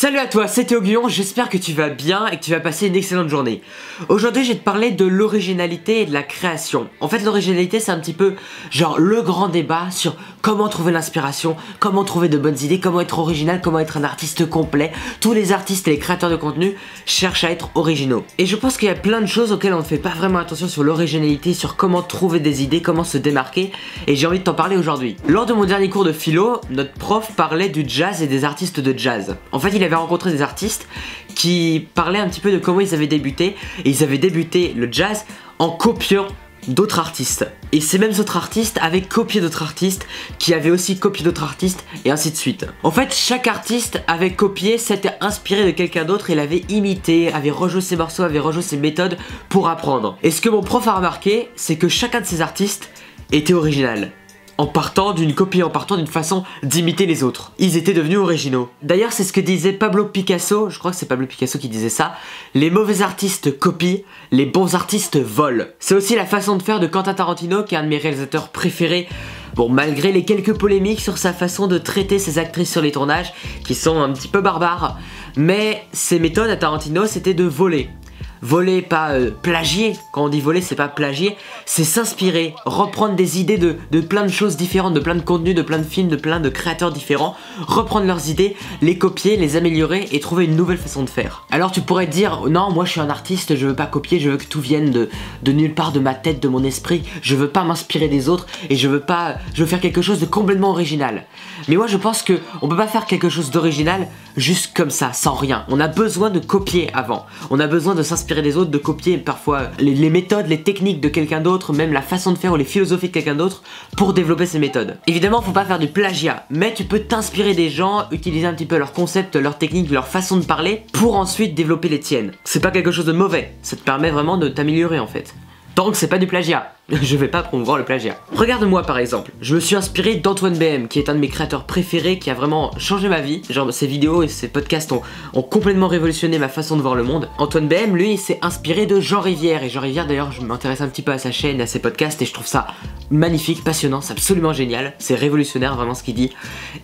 Salut à toi, c'est Théo Guillon, j'espère que tu vas bien et que tu vas passer une excellente journée. Aujourd'hui, je vais te parler de l'originalité et de la création. En fait, l'originalité, c'est un petit peu genre le grand débat sur comment trouver l'inspiration, comment trouver de bonnes idées, comment être original, comment être un artiste complet. Tous les artistes et les créateurs de contenu cherchent à être originaux. Et je pense qu'il y a plein de choses auxquelles on ne fait pas vraiment attention sur l'originalité, sur comment trouver des idées, comment se démarquer. Et j'ai envie de t'en parler aujourd'hui. Lors de mon dernier cours de philo, notre prof parlait du jazz et des artistes de jazz. En fait, il avait rencontré des artistes qui parlaient un petit peu de comment ils avaient débuté. Et ils avaient débuté le jazz en copiant d'autres artistes. Et ces mêmes autres artistes avaient copié d'autres artistes qui avaient aussi copié d'autres artistes et ainsi de suite. En fait, chaque artiste avait copié, s'était inspiré de quelqu'un d'autre et l'avait imité, avait rejoué ses morceaux, avait rejoué ses méthodes pour apprendre. Et ce que mon prof a remarqué, c'est que chacun de ces artistes était original. En partant d'une copie, en partant d'une façon d'imiter les autres. Ils étaient devenus originaux. D'ailleurs, c'est ce que disait Pablo Picasso, je crois que c'est Pablo Picasso qui disait ça. Les mauvais artistes copient, les bons artistes volent. C'est aussi la façon de faire de Quentin Tarantino, qui est un de mes réalisateurs préférés. Bon, malgré les quelques polémiques sur sa façon de traiter ses actrices sur les tournages, qui sont un petit peu barbares, mais ses méthodes à Tarantino, c'était de voler. Voler, pas plagier. Quand on dit voler, c'est pas plagier, c'est s'inspirer, reprendre des idées de plein de choses différentes, de plein de contenus, de plein de films, de plein de créateurs différents, reprendre leurs idées, les copier, les améliorer et trouver une nouvelle façon de faire. Alors tu pourrais te dire, non, moi je suis un artiste, je veux pas copier, je veux que tout vienne de nulle part, de ma tête, de mon esprit, je veux pas m'inspirer des autres et je veux faire quelque chose de complètement original. Mais moi je pense que on peut pas faire quelque chose d'original juste comme ça, sans rien. On a besoin de copier avant, on a besoin de s'inspirer des autres, de copier parfois les méthodes, les techniques de quelqu'un d'autre, même la façon de faire ou les philosophies de quelqu'un d'autre pour développer ses méthodes. Évidemment, faut pas faire du plagiat, mais tu peux t'inspirer des gens, utiliser un petit peu leurs concepts, leurs techniques, leur façon de parler pour ensuite développer les tiennes. C'est pas quelque chose de mauvais, ça te permet vraiment de t'améliorer en fait. Tant que c'est pas du plagiat. Je vais pas promouvoir le plagiat. Regarde-moi par exemple, je me suis inspiré d'Antoine BM, qui est un de mes créateurs préférés, qui a vraiment changé ma vie. Genre ses vidéos et ses podcasts ont complètement révolutionné ma façon de voir le monde. Antoine BM, lui, s'est inspiré de Jean Rivière. Et Jean Rivière, d'ailleurs, je m'intéresse un petit peu à sa chaîne, à ses podcasts, et je trouve ça magnifique, passionnant, c'est absolument génial. C'est révolutionnaire vraiment ce qu'il dit.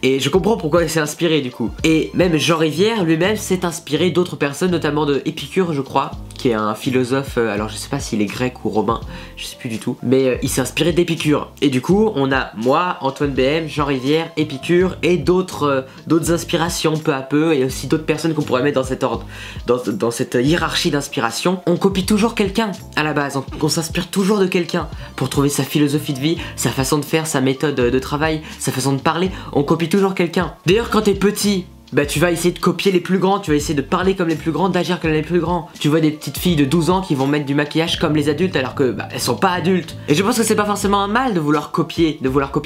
Et je comprends pourquoi il s'est inspiré du coup. Et même Jean Rivière lui-même s'est inspiré d'autres personnes, notamment de Épicure, je crois, qui est un philosophe, alors je sais pas s'il est grec ou romain, je sais plus du tout, mais il s'est inspiré d'Épicure. Et du coup, on a moi, Antoine BM, Jean Rivière, Épicure et d'autres inspirations peu à peu, et aussi d'autres personnes qu'on pourrait mettre dans cet ordre, dans cette hiérarchie d'inspiration. On copie toujours quelqu'un à la base, on s'inspire toujours de quelqu'un pour trouver sa philosophie de vie, sa façon de faire, sa méthode de travail, sa façon de parler, on copie toujours quelqu'un. D'ailleurs, quand t'es petit, bah tu vas essayer de copier les plus grands, tu vas essayer de parler comme les plus grands, d'agir comme les plus grands. Tu vois des petites filles de 12 ans qui vont mettre du maquillage comme les adultes alors que bah, elles sont pas adultes. Et je pense que c'est pas forcément un mal de vouloir copier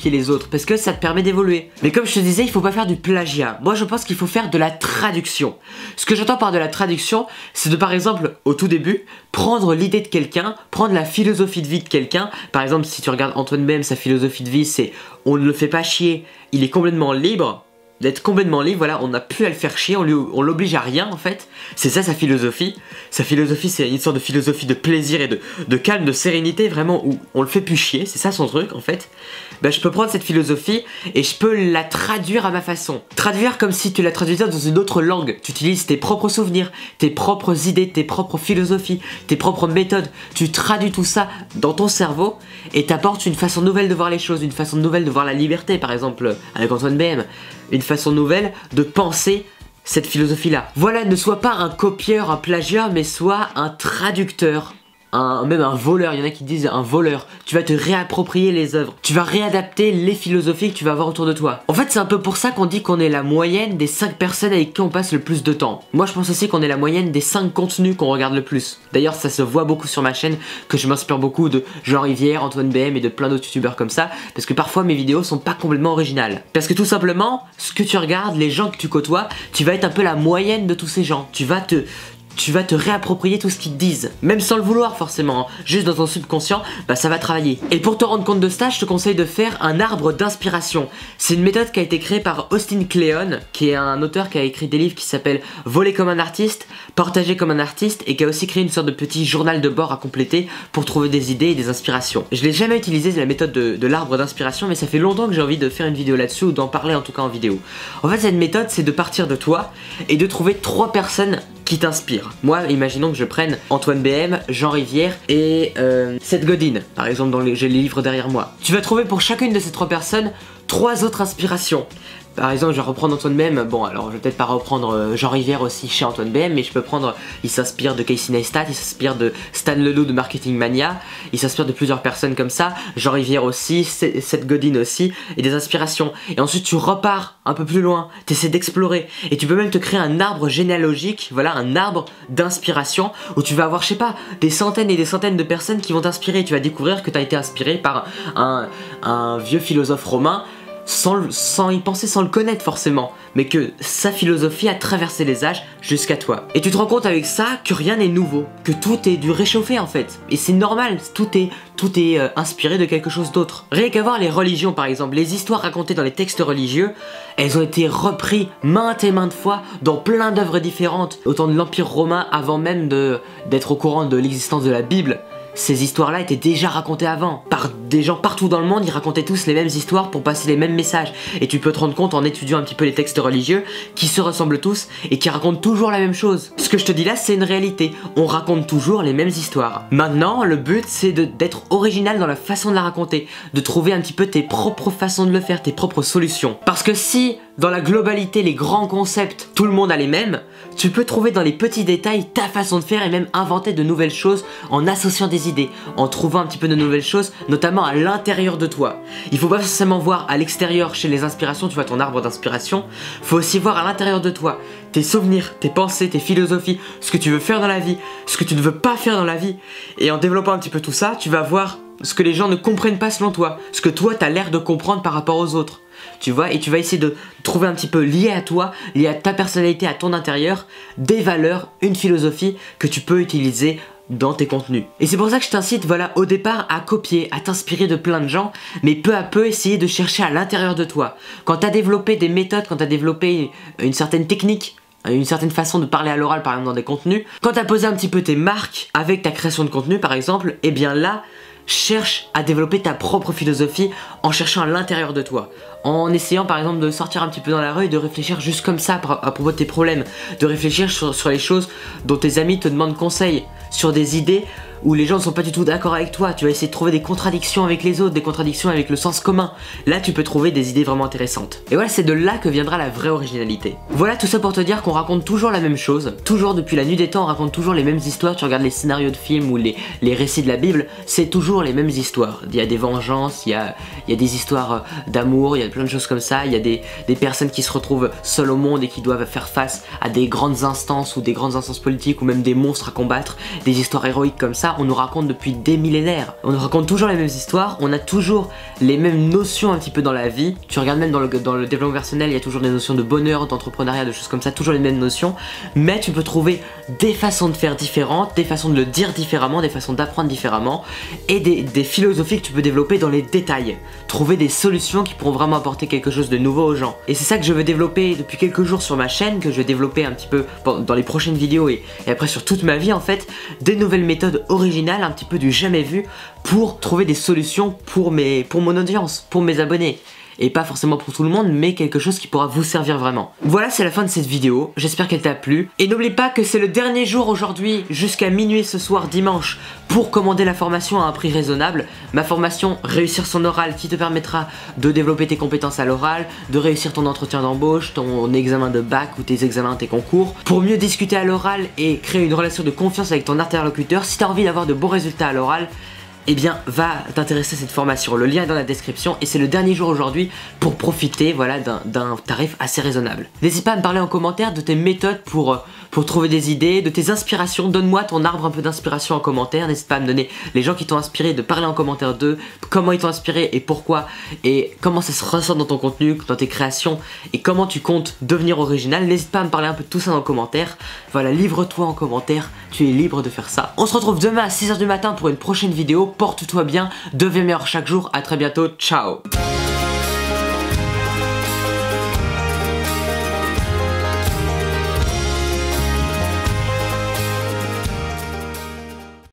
les autres, parce que ça te permet d'évoluer. Mais comme je te disais, il faut pas faire du plagiat. Moi je pense qu'il faut faire de la traduction. Ce que j'entends par de la traduction, c'est de par exemple, au tout début, prendre l'idée de quelqu'un, prendre la philosophie de vie de quelqu'un. Par exemple, si tu regardes Antoine BM, sa philosophie de vie c'est on ne le fait pas chier, il est complètement libre. D'être complètement libre, voilà, on n'a plus à le faire chier, on l'oblige à rien en fait. C'est ça sa philosophie. Sa philosophie c'est une sorte de philosophie de plaisir et de calme, de sérénité vraiment où on le fait plus chier, c'est ça son truc en fait. Bah je peux prendre cette philosophie et je peux la traduire à ma façon. Traduire comme si tu la traduisais dans une autre langue. Tu utilises tes propres souvenirs, tes propres idées, tes propres philosophies, tes propres méthodes. Tu traduis tout ça dans ton cerveau et t'apportes une façon nouvelle de voir les choses, une façon nouvelle de voir la liberté par exemple avec Antoine BM. Une façon nouvelle de penser cette philosophie-là. Voilà, ne sois pas un copieur, un plagieur, mais sois un traducteur. Même un voleur, il y en a qui disent un voleur. Tu vas te réapproprier les œuvres. Tu vas réadapter les philosophies que tu vas avoir autour de toi. En fait, c'est un peu pour ça qu'on dit qu'on est la moyenne des 5 personnes avec qui on passe le plus de temps. Moi, je pense aussi qu'on est la moyenne des 5 contenus qu'on regarde le plus. D'ailleurs, ça se voit beaucoup sur ma chaîne, que je m'inspire beaucoup de Jean Rivière, Antoine BM et de plein d'autres youtubeurs comme ça, parce que parfois mes vidéos sont pas complètement originales. Parce que tout simplement, ce que tu regardes, les gens que tu côtoies, tu vas être un peu la moyenne de tous ces gens. Tu vas tu vas te réapproprier tout ce qu'ils te disent, même sans le vouloir forcément, hein. Juste dans ton subconscient, bah ça va travailler. Et pour te rendre compte de ça, je te conseille de faire un arbre d'inspiration. C'est une méthode qui a été créée par Austin Kleon, qui est un auteur qui a écrit des livres qui s'appellent Voler comme un artiste, Partager comme un artiste, et qui a aussi créé une sorte de petit journal de bord à compléter pour trouver des idées et des inspirations. Je l'ai jamais utilisé la méthode de l'arbre d'inspiration, mais ça fait longtemps que j'ai envie de faire une vidéo là-dessus, ou d'en parler en tout cas en vidéo. En fait, cette méthode, c'est de partir de toi et de trouver 3 personnes qui t'inspirent. Moi, imaginons que je prenne Antoine BM, Jean Rivière et Seth Godin, par exemple, j'ai les livres derrière moi. Tu vas trouver pour chacune de ces 3 personnes 3 autres inspirations. Par exemple, je vais reprendre Antoine BM. Bon, alors je vais peut-être pas reprendre Jean Rivière aussi chez Antoine BM, mais je peux prendre. Il s'inspire de Casey Neistat, il s'inspire de Stan Ledoux de Marketing Mania, il s'inspire de plusieurs personnes comme ça. Jean Rivière aussi, Seth Godin aussi, et des inspirations. Et ensuite, tu repars un peu plus loin, tu essaies d'explorer, et tu peux même te créer un arbre généalogique, voilà, un arbre d'inspiration où tu vas avoir, je sais pas, des centaines et des centaines de personnes qui vont t'inspirer. Tu vas découvrir que tu as été inspiré par un vieux philosophe romain. Sans y penser, sans le connaître forcément, mais que sa philosophie a traversé les âges jusqu'à toi. Et tu te rends compte avec ça que rien n'est nouveau, que tout est du réchauffé en fait. Et c'est normal, tout est inspiré de quelque chose d'autre. Rien qu'à voir les religions par exemple, les histoires racontées dans les textes religieux, elles ont été reprises maintes et maintes fois dans plein d'œuvres différentes, au temps de l'Empire romain, avant même d'être au courant de l'existence de la Bible. Ces histoires-là étaient déjà racontées avant, par des gens partout dans le monde. Ils racontaient tous les mêmes histoires pour passer les mêmes messages. Et tu peux te rendre compte en étudiant un petit peu les textes religieux qui se ressemblent tous et qui racontent toujours la même chose. Ce que je te dis là, c'est une réalité. On raconte toujours les mêmes histoires. Maintenant, le but, c'est d'être original dans la façon de la raconter, de trouver un petit peu tes propres façons de le faire, tes propres solutions. Parce que si, dans la globalité, les grands concepts, tout le monde a les mêmes, tu peux trouver dans les petits détails ta façon de faire et même inventer de nouvelles choses en associant des idées, en trouvant un petit peu de nouvelles choses, notamment à l'intérieur de toi. Il faut pas forcément voir à l'extérieur chez les inspirations, tu vois ton arbre d'inspiration, faut aussi voir à l'intérieur de toi tes souvenirs, tes pensées, tes philosophies, ce que tu veux faire dans la vie, ce que tu ne veux pas faire dans la vie. Et en développant un petit peu tout ça, tu vas voir ce que les gens ne comprennent pas selon toi, ce que toi t'as l'air de comprendre par rapport aux autres. Tu vois, et tu vas essayer de trouver un petit peu lié à toi, lié à ta personnalité, à ton intérieur, des valeurs, une philosophie que tu peux utiliser dans tes contenus. Et c'est pour ça que je t'incite, voilà, au départ à copier, à t'inspirer de plein de gens, mais peu à peu essayer de chercher à l'intérieur de toi. Quand tu as développé des méthodes, quand tu as développé une certaine technique, une certaine façon de parler à l'oral par exemple dans des contenus, quand tu as posé un petit peu tes marques avec ta création de contenu par exemple, et bien là, cherche à développer ta propre philosophie en cherchant à l'intérieur de toi, en essayant par exemple de sortir un petit peu dans la rue et de réfléchir juste comme ça à propos de tes problèmes, de réfléchir sur les choses dont tes amis te demandent conseil, sur des idées où les gens ne sont pas du tout d'accord avec toi. Tu vas essayer de trouver des contradictions avec les autres, des contradictions avec le sens commun. Là tu peux trouver des idées vraiment intéressantes. Et voilà, c'est de là que viendra la vraie originalité. Voilà, tout ça pour te dire qu'on raconte toujours la même chose, toujours depuis la nuit des temps on raconte toujours les mêmes histoires. Tu regardes les scénarios de films ou les récits de la Bible, c'est toujours les mêmes histoires. Il y a des vengeances, il y a des histoires d'amour, il y a plein de choses comme ça. Il y a des personnes qui se retrouvent seules au monde et qui doivent faire face à des grandes instances ou des grandes instances politiques ou même des monstres à combattre, des histoires héroïques comme ça. On nous raconte depuis des millénaires. On nous raconte toujours les mêmes histoires, on a toujours les mêmes notions un petit peu dans la vie. Tu regardes même dans le développement personnel, il y a toujours des notions de bonheur, d'entrepreneuriat, de choses comme ça, toujours les mêmes notions. Mais tu peux trouver des façons de faire différentes, des façons de le dire différemment, des façons d'apprendre différemment et des philosophies que tu peux développer dans les détails. Trouver des solutions qui pourront vraiment apporter quelque chose de nouveau aux gens. Et c'est ça que je veux développer depuis quelques jours sur ma chaîne, que je vais développer un petit peu dans les prochaines vidéos et après sur toute ma vie en fait, des nouvelles méthodes originales, un petit peu du jamais vu, pour trouver des solutions pour mon audience, pour mes abonnés. Et pas forcément pour tout le monde, mais quelque chose qui pourra vous servir vraiment. Voilà, c'est la fin de cette vidéo, j'espère qu'elle t'a plu. Et n'oublie pas que c'est le dernier jour aujourd'hui, jusqu'à minuit ce soir dimanche, pour commander la formation à un prix raisonnable. Ma formation Réussir son oral, qui te permettra de développer tes compétences à l'oral, de réussir ton entretien d'embauche, ton examen de bac ou tes examens, tes concours, pour mieux discuter à l'oral et créer une relation de confiance avec ton interlocuteur. Si tu as envie d'avoir de bons résultats à l'oral, eh bien va t'intéresser à cette formation, le lien est dans la description et c'est le dernier jour aujourd'hui pour profiter, voilà, d'un tarif assez raisonnable. N'hésite pas à me parler en commentaire de tes méthodes pour pour trouver des idées, de tes inspirations. Donne-moi ton arbre un peu d'inspiration en commentaire. N'hésite pas à me donner les gens qui t'ont inspiré, de parler en commentaire d'eux, comment ils t'ont inspiré et pourquoi, et comment ça se ressent dans ton contenu, dans tes créations, et comment tu comptes devenir original. N'hésite pas à me parler un peu de tout ça dans les commentaires. Voilà, livre-toi en commentaire, tu es libre de faire ça. On se retrouve demain à 6 h du matin pour une prochaine vidéo. Porte-toi bien, deviens meilleur chaque jour. À très bientôt, ciao.